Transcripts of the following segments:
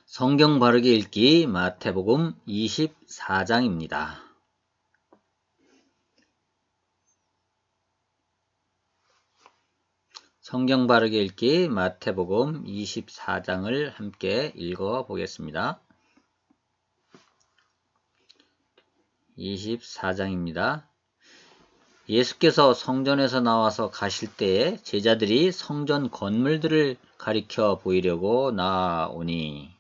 성경 바르게 읽기 마태복음 24장입니다. 성경 바르게 읽기 마태복음 24장을 함께 읽어 보겠습니다. 24장입니다. 예수께서 성전에서 나와서 가실 때에 제자들이 성전 건물들을 가리켜 보이려고 나오니.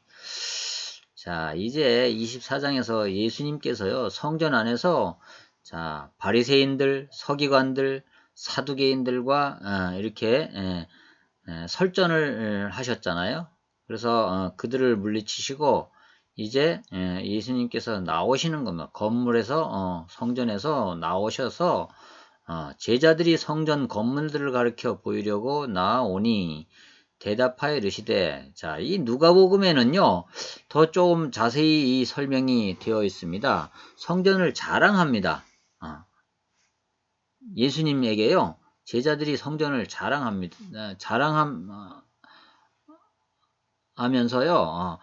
자, 이제 24장에서 예수님께서요, 성전 안에서 바리새인들, 서기관들, 사두개인들과 이렇게 설전을 하셨잖아요. 그래서 그들을 물리치시고 이제 예수님께서 나오시는 겁니다. 건물에서 성전에서 나오셔서 제자들이 성전 건물들을 가리켜 보이려고 나오니 대답하여 이르시되. 자, 이 누가복음에는요 더 좀 자세히 이 설명이 되어 있습니다. 성전을 자랑합니다. 예수님에게요 제자들이 성전을 자랑합니다. 하면서요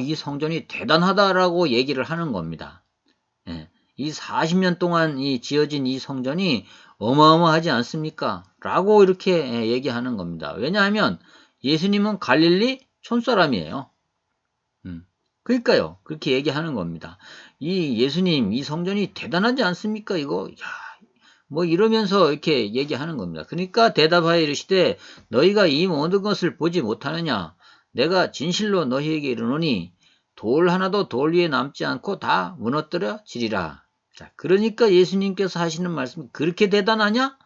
이 성전이 대단하다라고 얘기를 하는 겁니다. 이 40년 동안 지어진 이 성전이 어마어마하지 않습니까? 라고 이렇게 얘기하는 겁니다. 왜냐하면 예수님은 갈릴리 촌사람이에요. 그러니까요. 그렇게 얘기하는 겁니다. 이 예수님, 이 성전이 대단하지 않습니까? 이거, 뭐 이러면서 이렇게 얘기하는 겁니다. 그러니까 대답하여 이르시되 너희가 이 모든 것을 보지 못하느냐? 내가 진실로 너희에게 이르노니 돌 하나도 돌 위에 남지 않고 다 무너뜨려지리라. 자, 그러니까 예수님께서 하시는 말씀이 그렇게 대단하냐?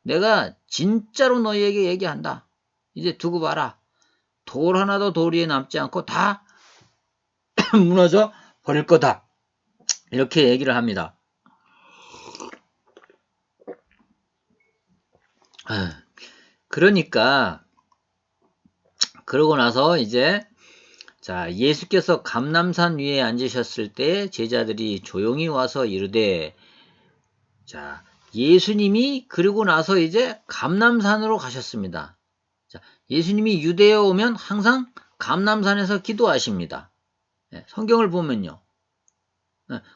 내가 진짜로 너희에게 얘기한다. 이제 두고 봐라. 돌 하나도 돌 위에 남지 않고 다 무너져 버릴 거다. 이렇게 얘기를 합니다. 그러니까 그러고 나서 이제 예수께서 감람산 위에 앉으셨을 때 제자들이 조용히 와서 이르되. 예수님이 그러고 나서 이제 감람산으로 가셨습니다. 예수님이 유대에 오면 항상 감람산에서 기도하십니다. 성경을 보면요.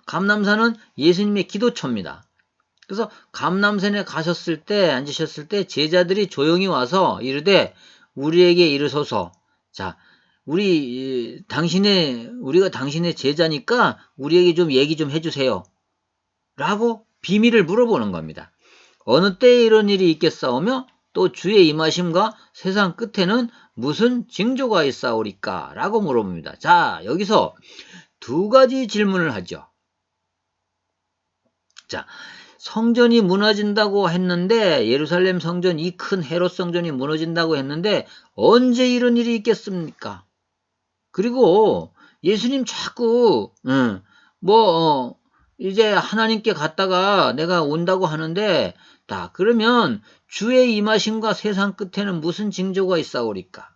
감람산은 예수님의 기도처입니다. 그래서 감람산에 가셨을 때 앉으셨을 때 제자들이 조용히 와서 이르되 우리에게 이르소서. 우리가 당신의 제자니까 우리에게 좀 얘기 좀 해주세요. 라고 비밀을 물어보는 겁니다. 어느 때에 이런 일이 있겠사오며 또 주의 임하심과 세상 끝에는 무슨 징조가 있사오리까? 라고 물어봅니다. 여기서 두 가지 질문을 하죠. 성전이 무너진다고 했는데, 예루살렘 성전, 이 큰 헤롯 성전이 무너진다고 했는데 언제 이런 일이 있겠습니까? 그리고 예수님 자꾸 이제 하나님께 갔다가 내가 온다고 하는데, 그러면 주의 임하심과 세상 끝에는 무슨 징조가 있사오리까?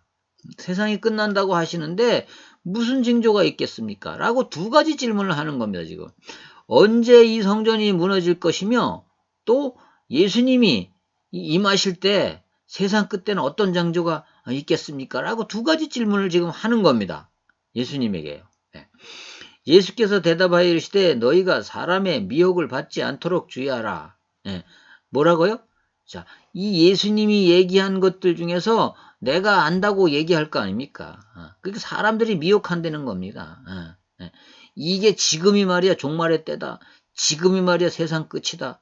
세상이 끝난다고 하시는데 무슨 징조가 있겠습니까? 라고 두 가지 질문을 하는 겁니다. 지금 언제 이 성전이 무너질 것이며 또 예수님이 임하실 때 세상 끝에는 어떤 징조가 있겠습니까? 라고 두 가지 질문을 지금 하는 겁니다. 예수님에게요. 예수께서 대답하여 이르시되 너희가 사람의 미혹을 받지 않도록 주의하라. 뭐라고요? 이 예수님이 얘기한 것들 중에서 내가 안다고 얘기할 거 아닙니까? 그러니까 사람들이 미혹한다는 겁니다. 이게 지금이 말이야 종말의 때다. 지금이 말이야 세상 끝이다.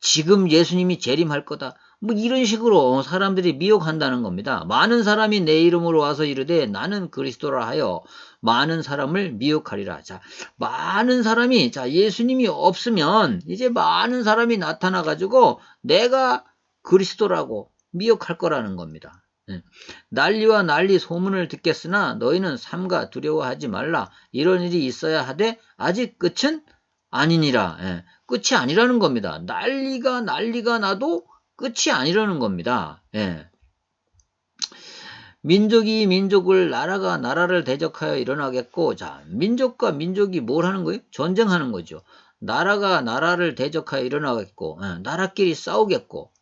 지금 예수님이 재림할 거다. 뭐 이런 식으로 사람들이 미혹한다는 겁니다. 많은 사람이 내 이름으로 와서 이르되 나는 그리스도라 하여 많은 사람을 미혹하리라. 많은 사람이 예수님이 없으면 이제 많은 사람이 나타나 가지고 내가 그리스도라고 미혹할 거라는 겁니다. 난리와 난리 소문을 듣겠으나 너희는 삼가 두려워하지 말라. 이런 일이 있어야 하되 아직 끝은 아니니라. 끝이 아니라는 겁니다. 난리가 나도 끝이 아니라는 겁니다. 민족이 민족을, 나라가 나라를 대적하여 일어나겠고, 민족과 민족이 뭘 하는 거예요? 전쟁하는 거죠. 나라가 나라를 대적하여 일어나겠고, 나라끼리 싸우겠고,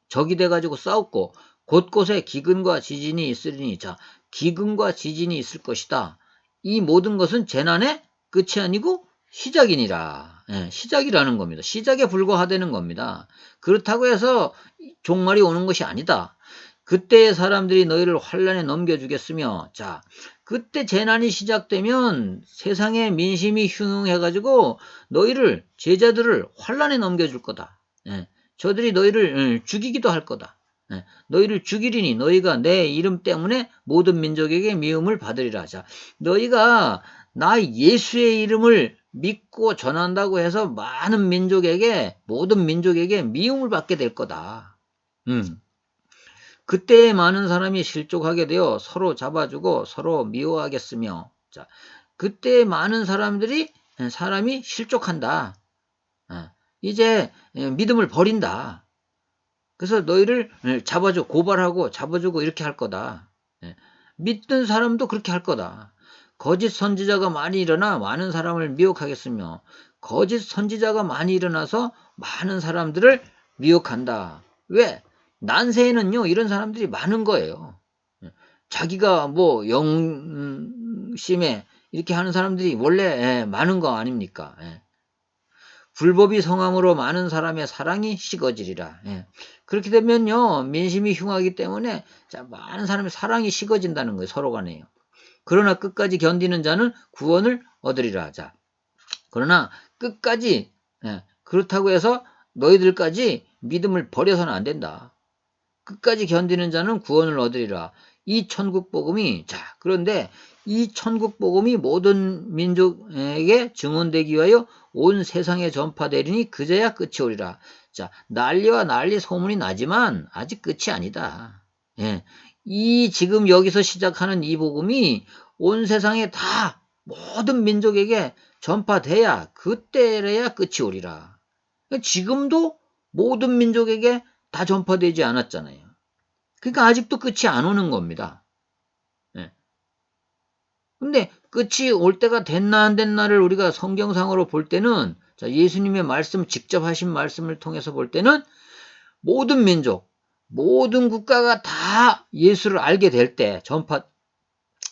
적이 돼가지고 싸웠고, 곳곳에 기근과 지진이 있으리니. 자, 기근과 지진이 있을 것이다. 이 모든 것은 재난의 끝이 아니고 시작이니라. 예, 시작이라는 겁니다. 시작에 불과하다는 겁니다. 그렇다고 해서 종말이 오는 것이 아니다. 그때 사람들이 너희를 환란에 넘겨주겠으며, 자, 그때 재난이 시작되면 세상의 민심이 흉흉해가지고 너희를, 제자들을 환란에 넘겨줄 거다. 예, 저들이 너희를 죽이기도 할 거다. 예, 너희를 죽이리니 너희가 내 이름 때문에 모든 민족에게 미움을 받으리라. 자, 너희가 나 예수의 이름을 믿고 전한다고 해서 많은 민족에게, 모든 민족에게 미움을 받게 될 거다. 그때 많은 사람이 실족하게 되어 서로 잡아주고 서로 미워하겠으며, 자, 그때 많은 사람이 실족한다. 이제 믿음을 버린다. 그래서 너희를 잡아줘, 고발하고 잡아주고 이렇게 할 거다. 믿던 사람도 그렇게 할 거다. 거짓 선지자가 많이 일어나 많은 사람을 미혹하겠으며, 거짓 선지자가 많이 일어나서 많은 사람들을 미혹한다. 왜? 난세에는요, 이런 사람들이 많은 거예요. 자기가 뭐 영심에 이렇게 하는 사람들이 원래 많은 거 아닙니까? 불법이 성함으로 많은 사람의 사랑이 식어지리라. 그렇게 되면요, 민심이 흉하기 때문에 자, 많은 사람의 사랑이 식어진다는 거예요, 서로 간에요. 그러나 끝까지 견디는 자는 구원을 얻으리라. 자, 그러나 끝까지, 그렇다고 해서 너희들까지 믿음을 버려서는 안 된다. 끝까지 견디는 자는 구원을 얻으리라. 이 천국 복음이, 자, 그런데 이 천국 복음이 모든 민족에게 증언되기 위하여 온 세상에 전파되리니 그제야 끝이 오리라. 자, 난리와 난리 소문이 나지만 아직 끝이 아니다. 이 지금 여기서 시작하는 이 복음이 온 세상에 다 모든 민족에게 전파돼야 그때래야 끝이 오리라. 지금도 모든 민족에게 다 전파되지 않았잖아요. 그러니까 아직도 끝이 안 오는 겁니다. 근데 끝이 올 때가 됐나 안 됐나를 우리가 성경상으로 볼 때는, 자, 예수님의 말씀, 직접 하신 말씀을 통해서 볼 때는 모든 민족, 모든 국가가 다 예수를 알게 될 때,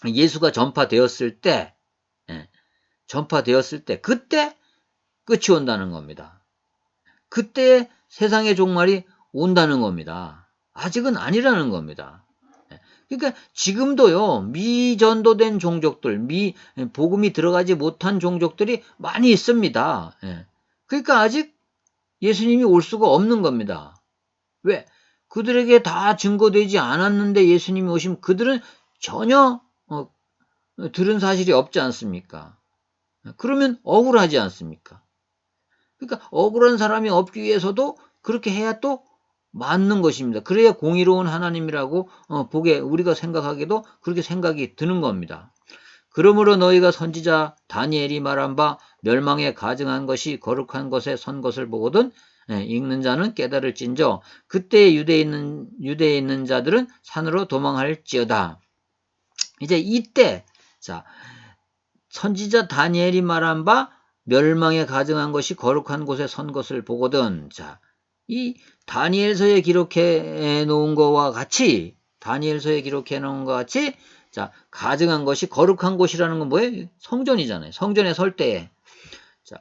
예수가 전파되었을 때, 그때 끝이 온다는 겁니다. 그때 세상의 종말이 온다는 겁니다. 아직은 아니라는 겁니다. 그러니까 지금도요, 미전도된 종족들, 복음이 들어가지 못한 종족들이 많이 있습니다. 그러니까 아직 예수님이 올 수가 없는 겁니다. 왜? 그들에게 다 증거되지 않았는데 예수님이 오시면 그들은 전혀 들은 사실이 없지 않습니까? 그러면 억울하지 않습니까? 그러니까 억울한 사람이 없기 위해서도 그렇게 해야 또 맞는 것입니다. 그래야 공의로운 하나님이라고 우리가 생각하기도 그렇게 생각이 드는 겁니다. 그러므로 너희가 선지자 다니엘이 말한 바 멸망에 가증한 것이 거룩한 것에 선 것을 보거든 읽는 자는 깨달을진저 그때 유대에 있는 자들은 산으로 도망할지어다. 이제 이때, 자, 선지자 다니엘이 말한 바 멸망에 가증한 것이 거룩한 곳에 선 것을 보거든. 자, 이 다니엘서에 기록해 놓은 것과 같이, 자, 가증한 것이 거룩한 곳이라는 건 뭐예요? 성전이잖아요. 성전에 설 때에. 자,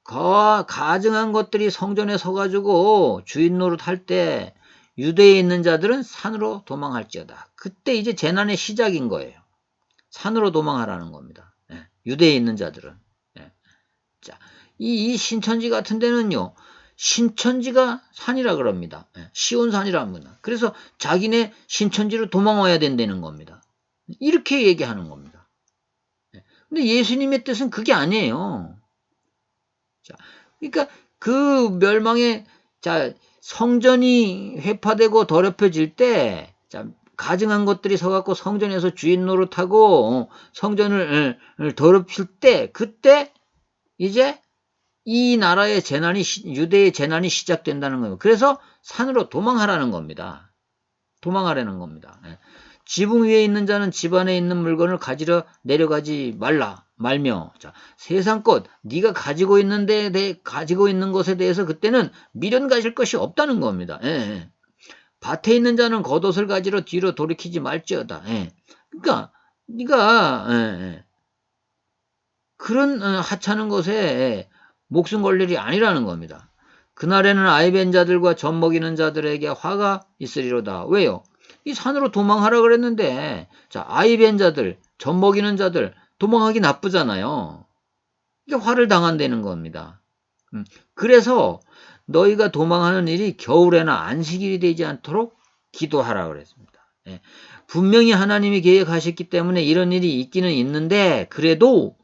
가증한 것들이 성전에 서가지고 주인 노릇할 때 유대에 있는 자들은 산으로 도망할지어다. 그때 이제 재난의 시작인 거예요. 산으로 도망하라는 겁니다. 유대에 있는 자들은. 자, 이 신천지 같은 데는요, 신천지가 산이라 그럽니다. 시온산이라 합니다. 그래서 자기네 신천지로 도망와야 된다는 겁니다. 이렇게 얘기하는 겁니다. 근데 예수님의 뜻은 그게 아니에요. 자, 그러니까 그 멸망의, 자, 성전이 회파되고 더럽혀질 때, 자, 가증한 것들이 서갖고 성전에서 주인 노릇하고 성전을 더럽힐 때, 그때 이제 이 나라의 유대의 재난이 시작된다는 거예요. 그래서 산으로 도망하라는 겁니다. 도망하라는 겁니다. 지붕 위에 있는 자는 집 안에 있는 물건을 가지러 내려가지 말며, 자, 세상 것, 네가 가지고 있는 것에 대해서 그때는 미련 가질 것이 없다는 겁니다. 밭에 있는 자는 겉옷을 가지러 뒤로 돌이키지 말지어다. 예. 그러니까 네가 그런 하찮은 것에 목숨 걸 일이 아니라는 겁니다. 그날에는 아이벤 자들과 젖 먹이는 자들에게 화가 있으리로다. 왜요? 이 산으로 도망하라 그랬는데, 자, 아이벤 자들, 젖 먹이는 자들, 도망하기 나쁘잖아요. 이게 화를 당한다는 겁니다. 그래서 너희가 도망하는 일이 겨울에나 안식일이 되지 않도록 기도하라 그랬습니다. 예. 분명히 하나님이 계획하셨기 때문에 이런 일이 있기는 있는데, 그래도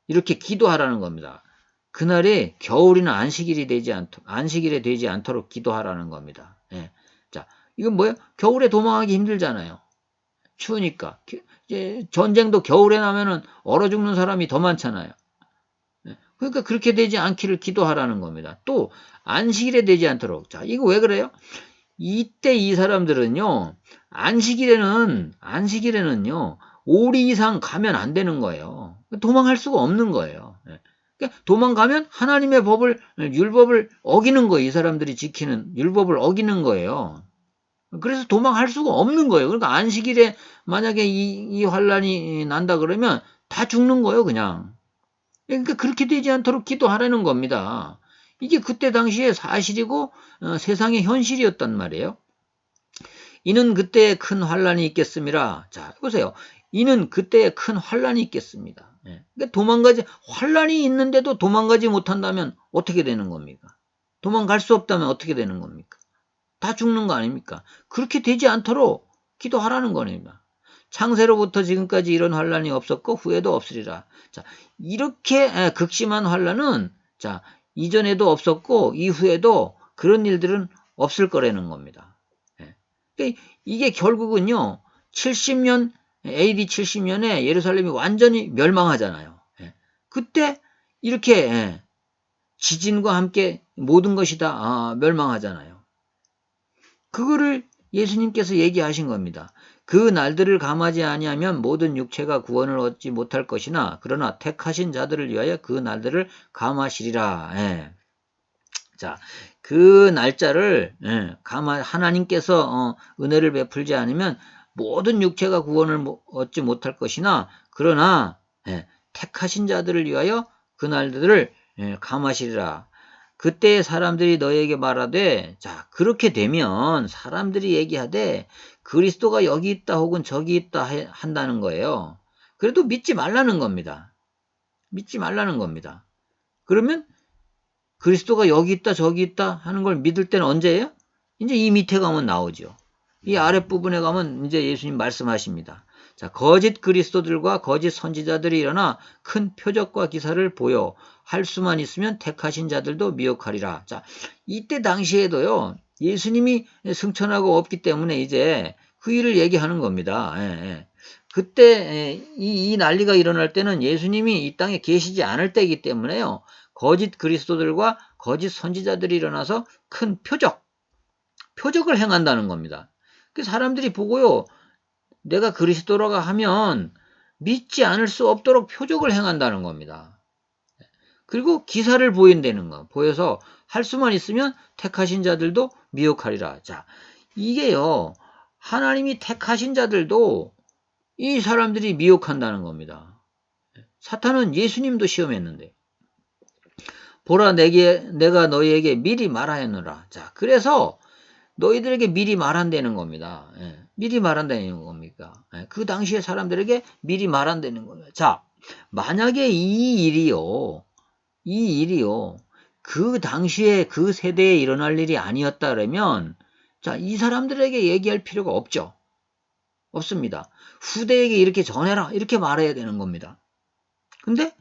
이렇게 기도하라는 겁니다. 그날이 겨울이나 안식일에 되지 않도록 기도하라는 겁니다. 자, 이건 뭐예요? 겨울에 도망하기 힘들잖아요. 추우니까. 이제 전쟁도 겨울에 나면은 얼어 죽는 사람이 더 많잖아요. 그러니까 그렇게 되지 않기를 기도하라는 겁니다. 또 안식일에 되지 않도록. 자, 이거 왜 그래요? 이때 이 사람들은요. 안식일에는요. 5리 이상 가면 안 되는 거예요. 도망할 수가 없는 거예요. 그러니까 도망가면 하나님의 율법을 어기는 거예요. 이 사람들이 지키는 율법을 어기는 거예요. 그래서 도망할 수가 없는 거예요. 그러니까 안식일에 만약에 이 환란이 난다 그러면 다 죽는 거예요, 그냥. 그러니까 그렇게 되지 않도록 기도하라는 겁니다. 이게 그때 당시에 사실이고 세상의 현실이었단 말이에요. 이는 그때에 큰 환란이 있겠습니다. 자, 보세요. 이는 그때에 큰 환란이 있겠습니다. 그러니까 환란이 있는데도 도망가지 못한다면 어떻게 되는 겁니까? 도망갈 수 없다면 어떻게 되는 겁니까? 다 죽는 거 아닙니까? 그렇게 되지 않도록 기도하라는 겁니다. 창세로부터 지금까지 이런 환란이 없었고 후에도 없으리라. 자, 이렇게 극심한 환란은 자, 이전에도 없었고 이후에도 그런 일들은 없을 거라는 겁니다. 이게 결국은요. 70년 AD 70년에 예루살렘이 완전히 멸망하잖아요. 그때 이렇게 지진과 함께 모든 것이 다 멸망하잖아요. 그거를 예수님께서 얘기하신 겁니다. 그 날들을 감하지 아니하면 모든 육체가 구원을 얻지 못할 것이나 그러나 택하신 자들을 위하여 그 날들을 감하시리라. 자, 그 날짜를 하나님께서 은혜를 베풀지 않으면 모든 육체가 구원을 얻지 못할 것이나 그러나 택하신 자들을 위하여 그 날들을 감하시리라. 그때 사람들이 너에게 말하되 자 그렇게 되면 사람들이 얘기하되 그리스도가 여기 있다 혹은 저기 있다 한다는 거예요. 그래도 믿지 말라는 겁니다. 믿지 말라는 겁니다. 그러면 그리스도가 여기 있다 저기 있다 하는 걸 믿을 때는 언제예요? 이제 이 밑에 가면 나오죠. 이 아랫부분에 가면 이제 예수님 말씀하십니다. 자, 거짓 그리스도들과 거짓 선지자들이 일어나 큰 표적과 기사를 보여 할 수만 있으면 택하신 자들도 미혹하리라. 자, 이때 당시에도요. 예수님이 승천하고 없기 때문에 이제 그 일을 얘기하는 겁니다. 그때 이 난리가 일어날 때는 예수님이 이 땅에 계시지 않을 때이기 때문에요. 거짓 그리스도들과 거짓 선지자들이 일어나서 큰 표적을 행한다는 겁니다. 그 사람들이 보고요. 내가 그리스도라고 하면 믿지 않을 수 없도록 표적을 행한다는 겁니다. 그리고 기사를 보인다는 거. 보여서 할 수만 있으면 택하신 자들도 미혹하리라. 자, 이게요. 하나님이 택하신 자들도 이 사람들이 미혹한다는 겁니다. 사탄은 예수님도 시험했는데. 보라 내가 너희에게 미리 말하였노라. 자, 그래서 너희들에게 미리 말한다는 겁니다. 미리 말한다는 겁니까? 그 당시에 사람들에게 미리 말한다는 거예요. 자, 만약에 이 일이요, 그 당시에 그 세대에 일어날 일이 아니었다 그러면, 자, 이 사람들에게 얘기할 필요가 없죠. 없습니다. 후대에게 이렇게 전해라, 이렇게 말해야 되는 겁니다. 근데,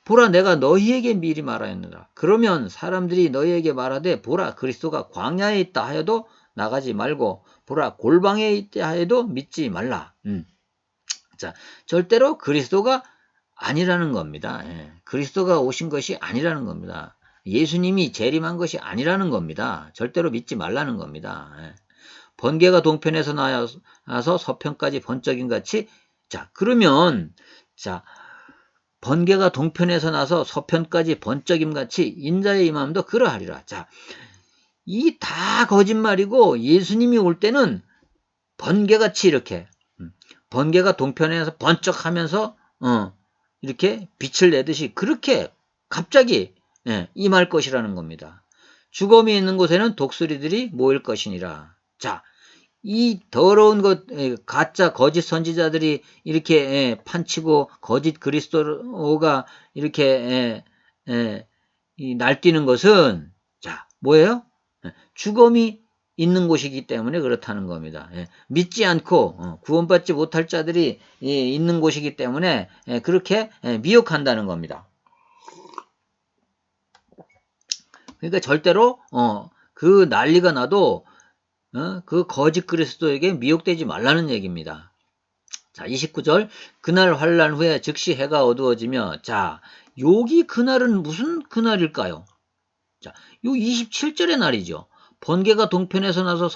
보라 내가 너희에게 미리 말하였느라. 그러면 사람들이 너희에게 말하되 보라 그리스도가 광야에 있다 하여도 나가지 말고 보라 골방에 있다 하여도 믿지 말라. 자, 절대로 그리스도가 아니라는 겁니다. 그리스도가 오신 것이 아니라는 겁니다. 예수님이 재림한 것이 아니라는 겁니다. 절대로 믿지 말라는 겁니다. 번개가 동편에서 나서 서편까지 번쩍임 같이 자 그러면 자 번개가 동편에서 나서 서편까지 번쩍임 같이 인자의 임함도 그러하리라. 자, 이 다 거짓말이고 예수님이 올 때는 번개같이 이렇게 번개가 동편에서 번쩍하면서 이렇게 빛을 내듯이 그렇게 갑자기 임할 것이라는 겁니다. 죽음이 있는 곳에는 독수리들이 모일 것이니라. 자, 이 더러운 것 가짜 거짓 선지자들이 이렇게 판치고 거짓 그리스도가 이렇게 날뛰는 것은 자 뭐예요? 죽음이 있는 곳이기 때문에 그렇다는 겁니다. 믿지 않고 구원받지 못할 자들이 있는 곳이기 때문에 그렇게 미혹한다는 겁니다. 그러니까 절대로 그 난리가 나도 그 거짓 그리스도에게 미혹되지 말라는 얘기입니다. 자, 29절 그날 환란 후에 즉시 해가 어두워지며 자, 여기 그날은 무슨 그날일까요? 자, 요 27절의 날이죠. 번개가 동편에서 나서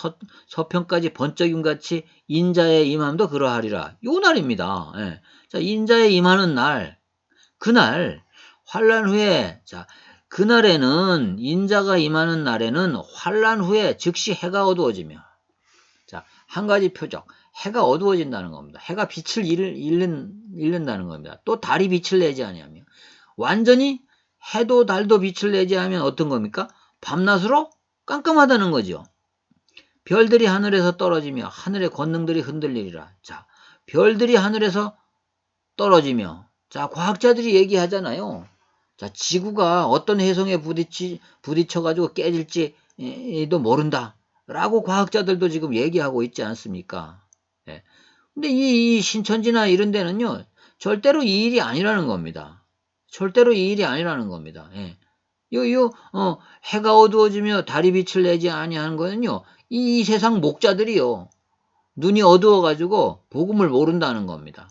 서편까지 번쩍임같이 인자의 임함도 그러하리라. 요 날입니다. 예. 자, 인자의 임하는 날, 그날 환란 후에 자, 그날에는 인자가 임하는 날에는 환란 후에 즉시 해가 어두워지며 자, 한 가지 표적. 해가 어두워진다는 겁니다. 해가 빛을 잃는다는 겁니다. 또 달이 빛을 내지 아니하며 완전히 해도 달도 빛을 내지 하면 어떤 겁니까? 밤낮으로 깜깜하다는 거죠. 별들이 하늘에서 떨어지며 하늘의 권능들이 흔들리리라. 자, 별들이 하늘에서 떨어지며 자, 과학자들이 얘기하잖아요. 자, 지구가 어떤 해성에 부딪혀가지고 깨질지도 모른다. 라고 과학자들도 지금 얘기하고 있지 않습니까? 예. 근데 이 신천지나 이런 데는요, 절대로 이 일이 아니라는 겁니다. 절대로 이 일이 아니라는 겁니다. 예. 해가 어두워지며 달이 빛을 내지 아니하는 거는요, 이 세상 목자들이요, 눈이 어두워가지고 복음을 모른다는 겁니다.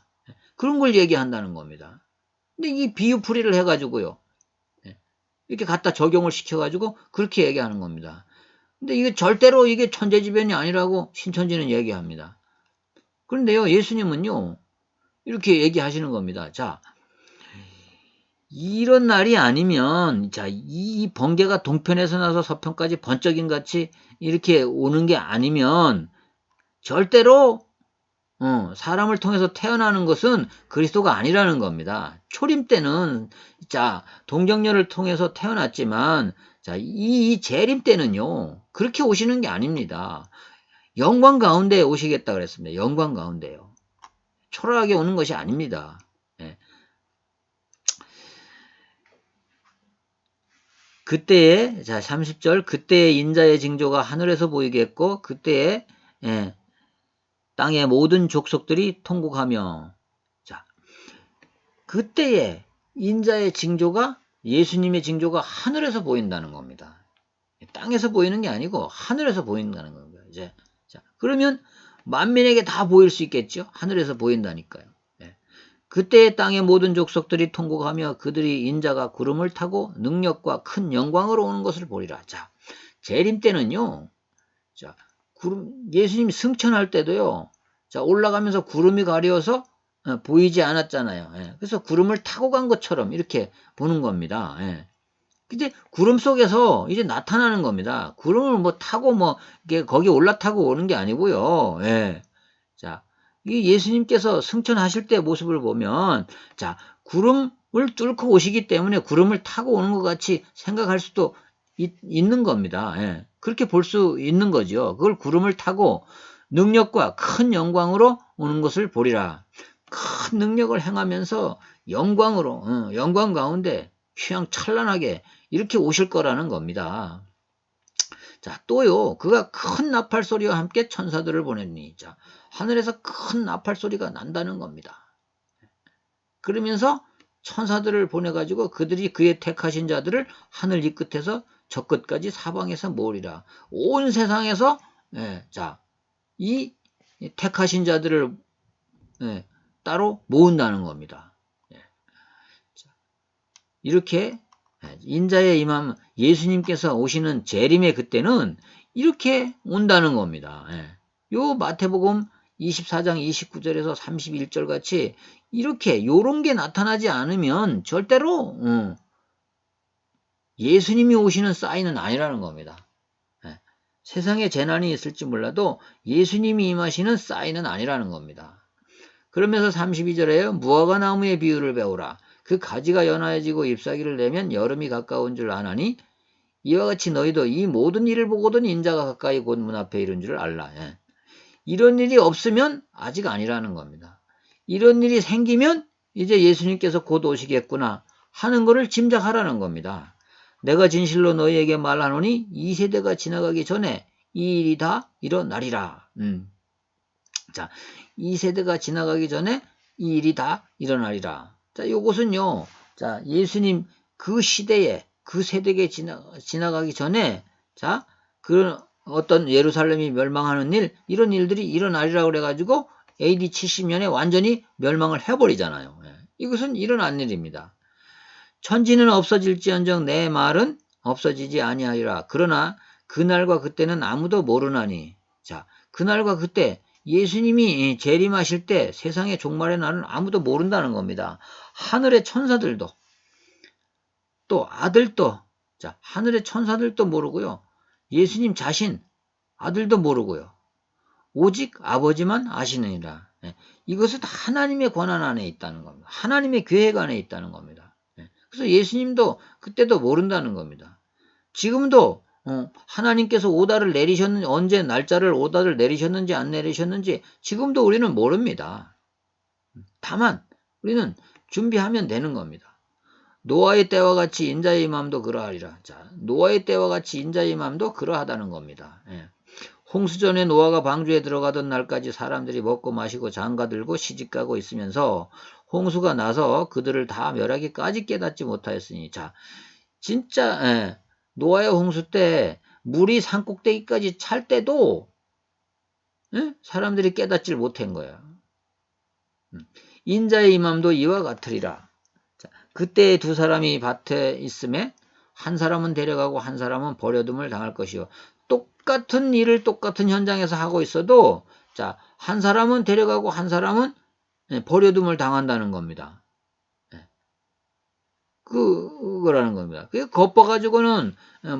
그런 걸 얘기한다는 겁니다. 근데 이 비유풀이를 해가지고요, 이렇게 갖다 적용을 시켜가지고 그렇게 얘기하는 겁니다. 근데 이게 절대로 이게 천재지변이 아니라고 신천지는 얘기합니다. 그런데요, 예수님은요, 이렇게 얘기하시는 겁니다. 자, 이런 날이 아니면, 자, 이 번개가 동편에서 나서 서편까지 번쩍임 같이 이렇게 오는 게 아니면, 절대로, 사람을 통해서 태어나는 것은 그리스도가 아니라는 겁니다. 초림 때는, 자, 동정녀를 통해서 태어났지만, 자, 이 재림 때는요, 그렇게 오시는 게 아닙니다. 영광 가운데 오시겠다 그랬습니다. 영광 가운데요. 초라하게 오는 것이 아닙니다. 예. 그때에 자 30절 그때의 인자의 징조가 하늘에서 보이겠고 그때에 땅의 모든 족속들이 통곡하며 자 그때에 인자의 징조가 예수님의 징조가 하늘에서 보인다는 겁니다. 땅에서 보이는 게 아니고 하늘에서 보인다는 겁니다. 이제 자 그러면 만민에게 다 보일 수 있겠죠. 하늘에서 보인다니까요. 그때의 땅의 모든 족속들이 통곡하며 그들이 인자가 구름을 타고 능력과 큰 영광으로 오는 것을 보리라. 자, 재림 때는요. 자, 예수님이 승천할 때도요. 자, 올라가면서 구름이 가려서 보이지 않았잖아요. 그래서 구름을 타고 간 것처럼 이렇게 보는 겁니다. 근데 구름 속에서 이제 나타나는 겁니다. 구름을 뭐 타고 뭐 거기 올라타고 오는 게 아니고요. 자, 이 예수님께서 승천하실 때 모습을 보면 자 구름을 뚫고 오시기 때문에 구름을 타고 오는 것 같이 생각할 수도 있는 겁니다. 그렇게 볼 수 있는 거죠. 그걸 구름을 타고 능력과 큰 영광으로 오는 것을 보리라. 큰 능력을 행하면서 영광으로 영광 가운데 휘황찬란하게 이렇게 오실 거라는 겁니다. 자, 또요, 그가 큰 나팔 소리와 함께 천사들을 보냈니. 자, 하늘에서 큰 나팔 소리가 난다는 겁니다. 그러면서 천사들을 보내가지고 그들이 그의 택하신 자들을 하늘 이 끝에서 저 끝까지 사방에서 모으리라. 온 세상에서, 자, 이 택하신 자들을 따로 모은다는 겁니다. 자, 이렇게 인자의 임함 예수님께서 오시는 재림의 그때는 이렇게 온다는 겁니다. 요 마태복음 24장 29절에서 31절 같이 이렇게 요런 게 나타나지 않으면 절대로 예수님이 오시는 사인은 아니라는 겁니다. 세상에 재난이 있을지 몰라도 예수님이 임하시는 사인은 아니라는 겁니다. 그러면서 32절에요. 무화과 나무의 비유를 배우라. 그 가지가 연하여지고 잎사귀를 내면 여름이 가까운 줄 아나니 이와 같이 너희도 이 모든 일을 보거든 인자가 가까이 곧 문 앞에 이른 줄 알라. 예. 이런 일이 없으면 아직 아니라는 겁니다. 이런 일이 생기면 이제 예수님께서 곧 오시겠구나 하는 것을 짐작하라는 겁니다. 내가 진실로 너희에게 말하노니 이 세대가 지나가기 전에 이 일이 다 일어나리라. 자, 이 세대가 지나가기 전에 이 일이 다 일어나리라. 자, 요것은요. 자, 예수님 그 시대에 그 세대에 지나가기 전에 자, 그런 어떤 예루살렘이 멸망하는 일 이런 일들이 일어나리라 그래가지고 AD 70년에 완전히 멸망을 해버리잖아요. 이것은 일어난 일입니다. 천지는 없어질지언정 내 말은 없어지지 아니하리라. 그러나 그날과 그때는 아무도 모르나니. 자, 그날과 그때 예수님이 재림하실 때 세상의 종말의 날은 아무도 모른다는 겁니다. 하늘의 천사들도 또 아들도 자, 하늘의 천사들도 모르고요. 예수님 자신 아들도 모르고요. 오직 아버지만 아시느니라. 이것은 하나님의 권한 안에 있다는 겁니다. 하나님의 계획 안에 있다는 겁니다. 그래서 예수님도 그때도 모른다는 겁니다. 지금도 하나님께서 오다를 내리셨는지 언제 날짜를 오다를 내리셨는지 안 내리셨는지 지금도 우리는 모릅니다. 다만 우리는 준비하면 되는 겁니다. 노아의 때와 같이 인자의 임함도 그러하리라. 자, 노아의 때와 같이 인자의 임함도 그러하다는 겁니다. 홍수 전에 노아가 방주에 들어가던 날까지 사람들이 먹고 마시고 장가들고 시집가고 있으면서 홍수가 나서 그들을 다 멸하기까지 깨닫지 못하였으니 자 진짜 노아의 홍수 때 물이 산꼭대기까지 찰 때도 사람들이 깨닫질 못한 거야. 인자의 임함도 이와 같으리라. 자, 그때 두 사람이 밭에 있음에 한 사람은 데려가고 한 사람은 버려둠을 당할 것이요. 똑같은 일을 똑같은 현장에서 하고 있어도 자, 한 사람은 데려가고 한 사람은 버려둠을 당한다는 겁니다. 그거라는 겁니다. 그게 겁봐가지고는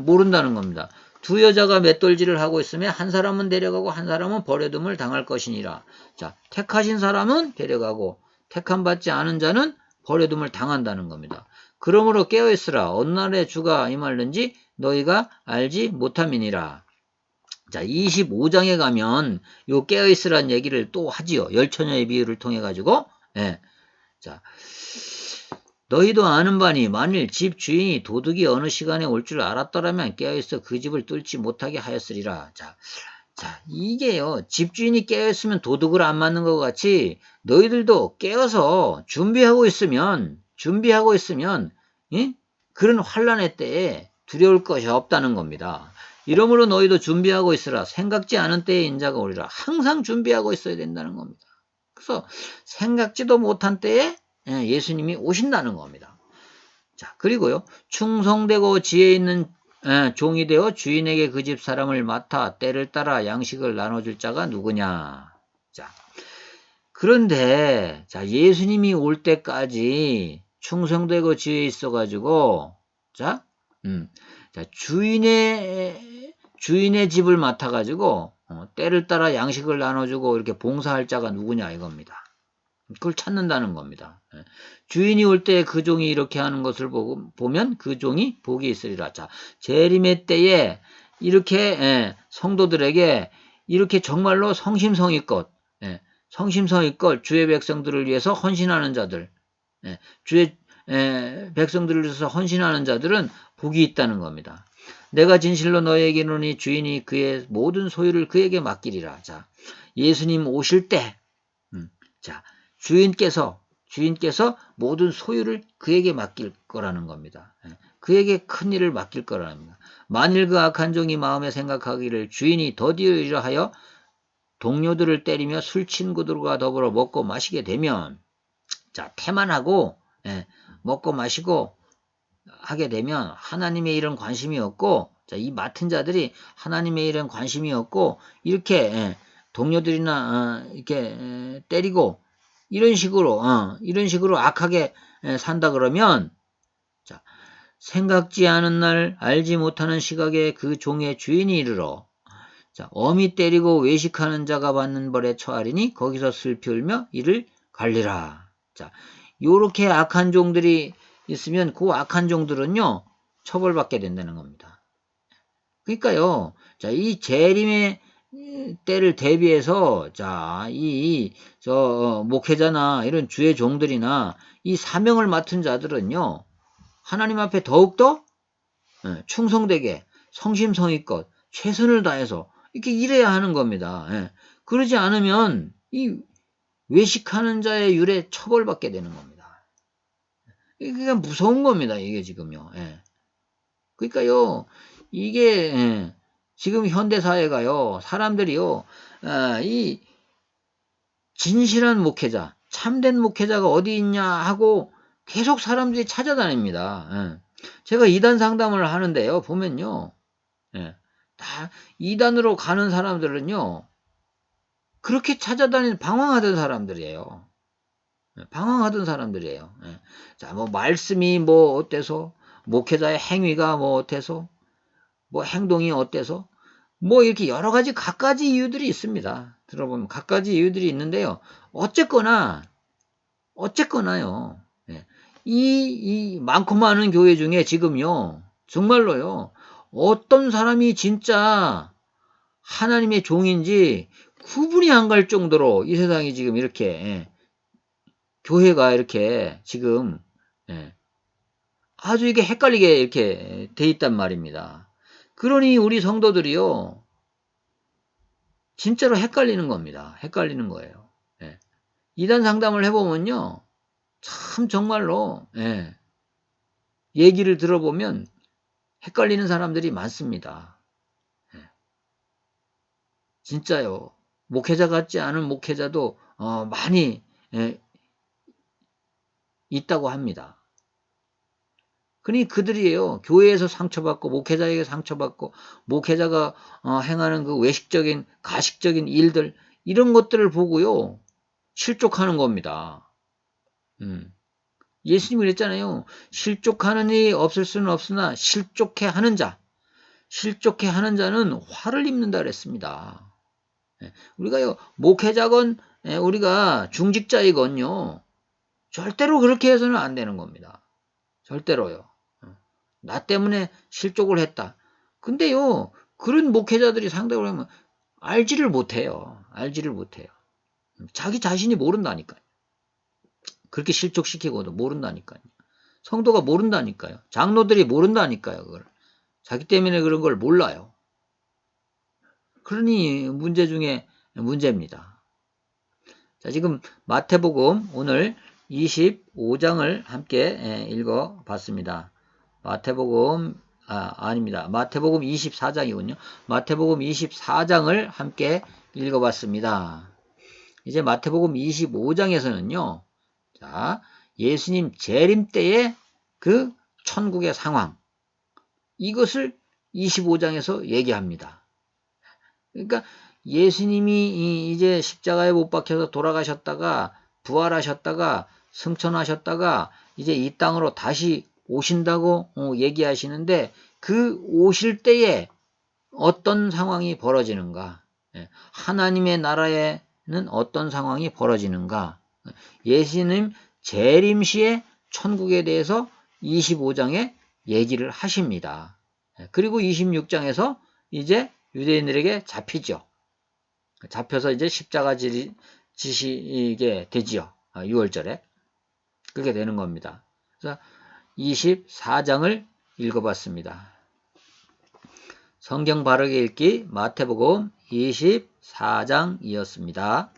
모른다는 겁니다. 두 여자가 맷돌질을 하고 있으면 한 사람은 데려가고 한 사람은 버려둠을 당할 것이니라. 자, 택하신 사람은 데려가고 택함 받지 않은 자는 버려둠을 당한다는 겁니다. 그러므로 깨어있으라. 어느 날에 주가 임할는지 너희가 알지 못함이니라. 자, 25장에 가면 요 깨어있으란 얘기를 또 하지요. 열처녀의 비유를 통해 가지고 자, 너희도 아는 바니 만일 집 주인이 도둑이 어느 시간에 올 줄 알았더라면 깨어있어 그 집을 뚫지 못하게 하였으리라. 자, 이게요. 집 주인이 깨어있으면 도둑을 안 맞는 것 같이 너희들도 깨어서 준비하고 있으면 그런 환난의 때에 두려울 것이 없다는 겁니다. 이러므로 너희도 준비하고 있으라. 생각지 않은 때에 인자가 오리라. 항상 준비하고 있어야 된다는 겁니다. 그래서 생각지도 못한 때에 예수님이 오신다는 겁니다. 자, 그리고요. 충성되고 지혜 있는 종이 되어 주인에게 그 집 사람을 맡아 때를 따라 양식을 나눠줄 자가 누구냐. 자, 그런데 자, 예수님이 올 때까지 충성되고 지혜 있어가지고 자, 주인의 집을 맡아가지고 때를 따라 양식을 나눠주고 이렇게 봉사할 자가 누구냐 이겁니다. 그걸 찾는다는 겁니다. 주인이 올 때 그 종이 이렇게 하는 것을 보면 그 종이 복이 있으리라. 자, 재림의 때에 이렇게 성도들에게 이렇게 정말로 성심성의껏 주의 백성들을 위해서 헌신하는 자들, 주의 백성들을 위해서 헌신하는 자들은 복이 있다는 겁니다. 내가 진실로 너에게 이르노니 주인이 그의 모든 소유를 그에게 맡기리라. 자, 예수님 오실 때, 자, 주인께서 모든 소유를 그에게 맡길 거라는 겁니다. 그에게 큰 일을 맡길 거라는 겁니다. 만일 그 악한 종이 마음에 생각하기를 주인이 더디어 이러하여 동료들을 때리며 술 친구들과 더불어 먹고 마시게 되면 자, 태만하고 먹고 마시고 하게 되면 하나님의 일은 관심이 없고 자, 이 맡은 자들이 하나님의 일은 관심이 없고 이렇게 동료들이나 이렇게 때리고 이런 식으로 악하게 산다 그러면 자, 생각지 않은 날 알지 못하는 시각에 그 종의 주인이 이르러 자, 어미 때리고 외식하는 자가 받는 벌에 처하리니 거기서 슬피 울며 이를 갈리라. 자, 요렇게 악한 종들이 있으면 그 악한 종들은요, 처벌받게 된다는 겁니다. 그러니까요, 자, 이 재림의 때를 대비해서, 자, 목회자나 이런 주의 종들이나 이 사명을 맡은 자들은요, 하나님 앞에 더욱더 충성되게 성심성의껏 최선을 다해서 이렇게 일해야 하는 겁니다. 그러지 않으면 이 외식하는 자의 율에 처벌받게 되는 겁니다. 이게 무서운 겁니다. 이게 지금요. 그러니까요, 이게 지금 현대 사회가요, 사람들이요, 이 진실한 목회자, 참된 목회자가 어디 있냐 하고 계속 사람들이 찾아다닙니다. 제가 이단 상담을 하는데요, 보면요, 다 이단으로 가는 사람들은요, 그렇게 찾아다니는 방황하던 사람들이에요. 방황하던 사람들이에요. 자, 뭐 말씀이 뭐 어때서, 목회자의 행위가 뭐 어때서, 뭐 행동이 어때서, 뭐 이렇게 여러 가지 갖가지 이유들이 있습니다. 들어보면 갖가지 이유들이 있는데요. 어쨌거나요. 이 많고 많은 교회 중에 지금요, 정말로요, 어떤 사람이 진짜 하나님의 종인지 구분이 안 갈 정도로 이 세상이 지금 이렇게, 교회가 이렇게 지금, 아주 이게 헷갈리게 이렇게 돼 있단 말입니다. 그러니 우리 성도들이요, 진짜로 헷갈리는 겁니다. 헷갈리는 거예요. 이단 상담을 해보면요, 참 정말로, 얘기를 들어보면 헷갈리는 사람들이 많습니다. 진짜요. 목회자 같지 않은 목회자도 많이 있다고 합니다. 그러니 그들이에요. 교회에서 상처받고 목회자에게 상처받고 목회자가 행하는 그 외식적인 가식적인 일들 이런 것들을 보고요. 실족하는 겁니다. 예수님이 그랬잖아요. 실족하는 일이 없을 수는 없으나 실족해 하는 자는 화를 입는다 그랬습니다. 우리가요, 목회자건 우리가 중직자이건요. 절대로 그렇게 해서는 안 되는 겁니다. 절대로요. 나 때문에 실족을 했다. 근데요, 그런 목회자들이 상대로 하면 알지를 못해요. 자기 자신이 모른다니까요. 그렇게 실족시키고도 모른다니까요. 성도가 모른다니까요. 장로들이 모른다니까요. 그걸. 자기 때문에 그런 걸 몰라요. 그러니 문제 중에 문제입니다. 자, 지금 마태복음 오늘 25장을 함께 읽어봤습니다. 아닙니다. 마태복음 24장이군요. 마태복음 24장을 함께 읽어봤습니다. 이제 마태복음 25장에서는요. 자, 예수님 재림 때의 그 천국의 상황 이것을 25장에서 얘기합니다. 그러니까 예수님이 이제 십자가에 못 박혀서 돌아가셨다가 부활하셨다가 승천하셨다가 이제 이 땅으로 다시 오신다고 얘기하시는데 그 오실 때에 어떤 상황이 벌어지는가? 하나님의 나라에는 어떤 상황이 벌어지는가? 예수님 재림 시의 천국에 대해서 25장에 얘기를 하십니다. 그리고 26장에서 이제 유대인들에게 잡히죠. 잡혀서 이제 십자가 지시게 되지요. 6월절에. 그렇게 되는 겁니다. 그래서 24장을 읽어봤습니다. 성경 바르게 읽기 마태복음 24장이었습니다.